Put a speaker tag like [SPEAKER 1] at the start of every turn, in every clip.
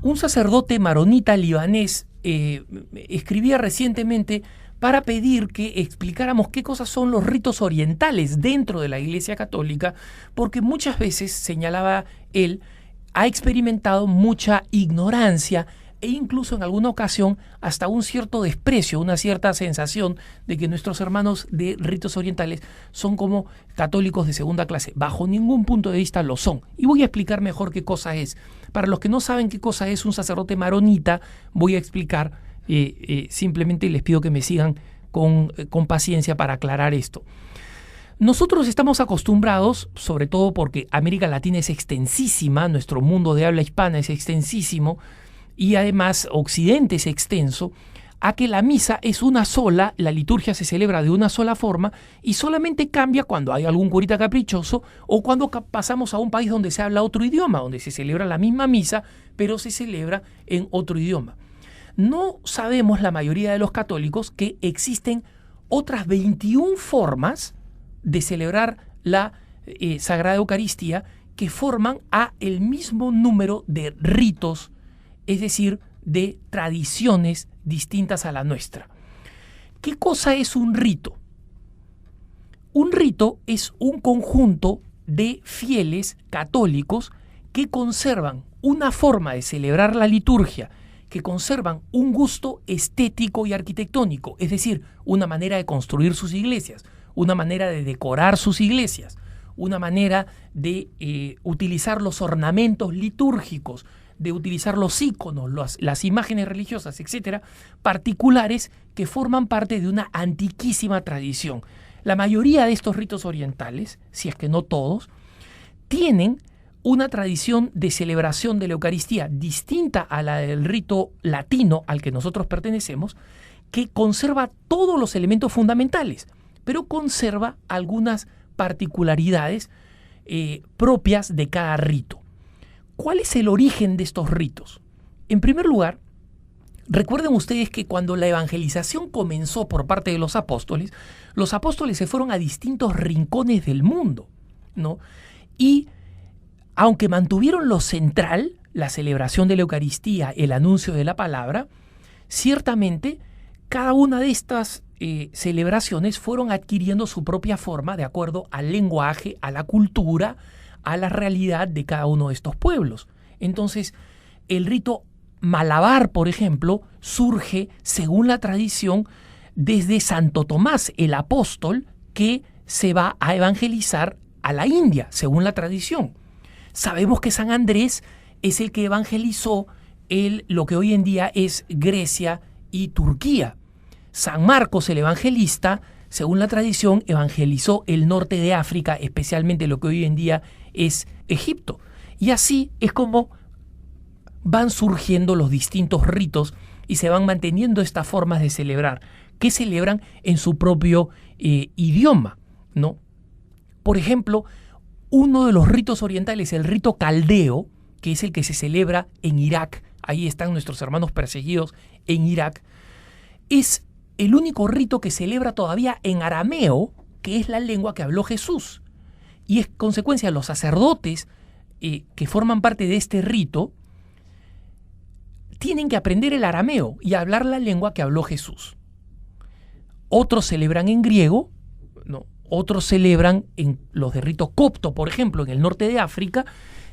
[SPEAKER 1] Un sacerdote maronita libanés escribía recientemente para pedir que explicáramos qué cosas son los ritos orientales dentro de la Iglesia Católica, porque muchas veces, señalaba él, ha experimentado mucha ignorancia e incluso en alguna ocasión hasta un cierto desprecio, una cierta sensación de que nuestros hermanos de ritos orientales son como católicos de segunda clase. Bajo ningún punto de vista lo son. Y voy a explicar mejor qué cosa es. Para los que no saben qué cosa es un sacerdote maronita, voy a explicar, simplemente les pido que me sigan con paciencia para aclarar esto. Nosotros estamos acostumbrados, sobre todo porque América Latina es extensísima, nuestro mundo de habla hispana es extensísimo, y además Occidente es extenso, a que la misa es una sola, la liturgia se celebra de una sola forma y solamente cambia cuando hay algún curita caprichoso o cuando pasamos a un país donde se habla otro idioma, donde se celebra la misma misa, pero se celebra en otro idioma. No sabemos la mayoría de los católicos que existen otras 21 formas de celebrar la Sagrada Eucaristía que forman a el mismo número de ritos, es decir, de tradiciones distintas a la nuestra. ¿Qué cosa es un rito? Un rito es un conjunto de fieles católicos que conservan una forma de celebrar la liturgia, que conservan un gusto estético y arquitectónico, es decir, una manera de construir sus iglesias, una manera de decorar sus iglesias, una manera de utilizar los ornamentos litúrgicos, de utilizar los íconos, las imágenes religiosas, etcétera, particulares que forman parte de una antiquísima tradición. La mayoría de estos ritos orientales, si es que no todos, tienen una tradición de celebración de la Eucaristía distinta a la del rito latino al que nosotros pertenecemos, que conserva todos los elementos fundamentales, pero conserva algunas particularidades propias de cada rito. ¿Cuál es el origen de estos ritos? En primer lugar, recuerden ustedes que cuando la evangelización comenzó por parte de los apóstoles se fueron a distintos rincones del mundo, ¿no? Y aunque mantuvieron lo central, la celebración de la Eucaristía, el anuncio de la palabra, ciertamente cada una de estas celebraciones fueron adquiriendo su propia forma de acuerdo al lenguaje, a la cultura, a la realidad de cada uno de estos pueblos. Entonces, el rito malabar, por ejemplo, surge, según la tradición, desde Santo Tomás, el apóstol, que se va a evangelizar a la India, según la tradición. Sabemos que San Andrés es el que evangelizó lo que hoy en día es Grecia y Turquía. San Marcos, el evangelista, según la tradición, evangelizó el norte de África, especialmente lo que hoy en día es Egipto. Y así es como van surgiendo los distintos ritos y se van manteniendo estas formas de celebrar, que celebran en su propio idioma, ¿no? Por ejemplo, uno de los ritos orientales, el rito caldeo, que es el que se celebra en Irak, ahí están nuestros hermanos perseguidos en Irak, es el único rito que celebra todavía en arameo, que es la lengua que habló Jesús. Y es consecuencia, los sacerdotes que forman parte de este rito tienen que aprender el arameo y hablar la lengua que habló Jesús. Otros celebran en griego, ¿no? Otros celebran en los de rito copto, por ejemplo, en el norte de África,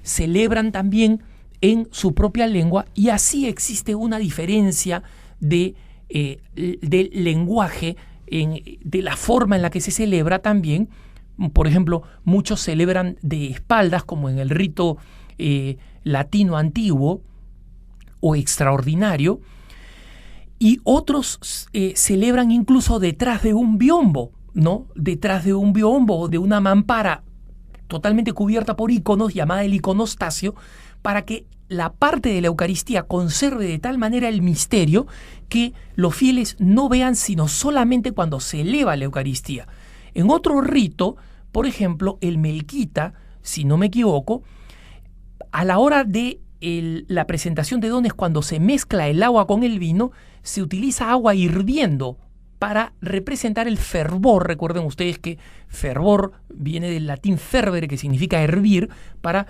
[SPEAKER 1] celebran también en su propia lengua y así existe una diferencia del lenguaje, de la forma en la que se celebra también. Por ejemplo, muchos celebran de espaldas, como en el rito latino antiguo o extraordinario, y otros celebran incluso detrás de un biombo, ¿no? Detrás de un biombo o de una mampara totalmente cubierta por íconos, llamada el iconostasio, para que la parte de la Eucaristía conserve de tal manera el misterio que los fieles no vean sino solamente cuando se eleva la Eucaristía. En otro rito, por ejemplo, el melquita, si no me equivoco, a la hora de la presentación de dones, cuando se mezcla el agua con el vino, se utiliza agua hirviendo para representar el fervor. Recuerden ustedes que fervor viene del latín fervere, que significa hervir, para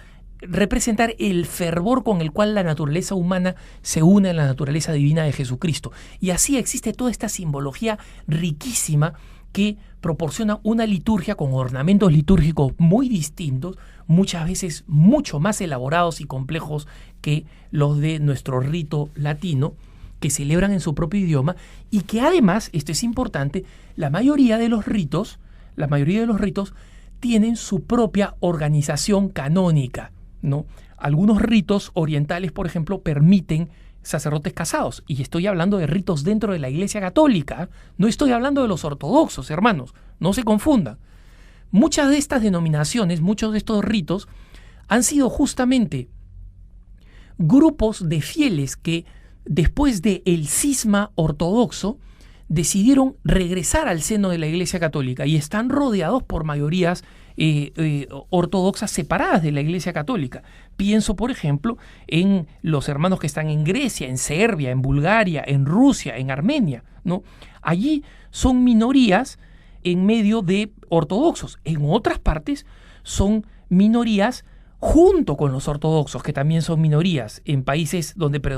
[SPEAKER 1] representar el fervor con el cual la naturaleza humana se une a la naturaleza divina de Jesucristo. Y así existe toda esta simbología riquísima que proporciona una liturgia con ornamentos litúrgicos muy distintos, muchas veces mucho más elaborados y complejos que los de nuestro rito latino, que celebran en su propio idioma, y que además, esto es importante, la mayoría de los ritos tienen su propia organización canónica, ¿no? Algunos ritos orientales, por ejemplo, permiten sacerdotes casados, y estoy hablando de ritos dentro de la Iglesia Católica, no estoy hablando de los ortodoxos, hermanos, no se confundan. Muchas de estas denominaciones, muchos de estos ritos han sido justamente grupos de fieles que después del cisma ortodoxo decidieron regresar al seno de la Iglesia Católica y están rodeados por mayorías ortodoxas separadas de la Iglesia Católica. Pienso, por ejemplo, en los hermanos que están en Grecia, en Serbia, en Bulgaria, en Rusia, en Armenia, ¿no? Allí son minorías en medio de ortodoxos. En otras partes son minorías junto con los ortodoxos, que también son minorías en países donde predomina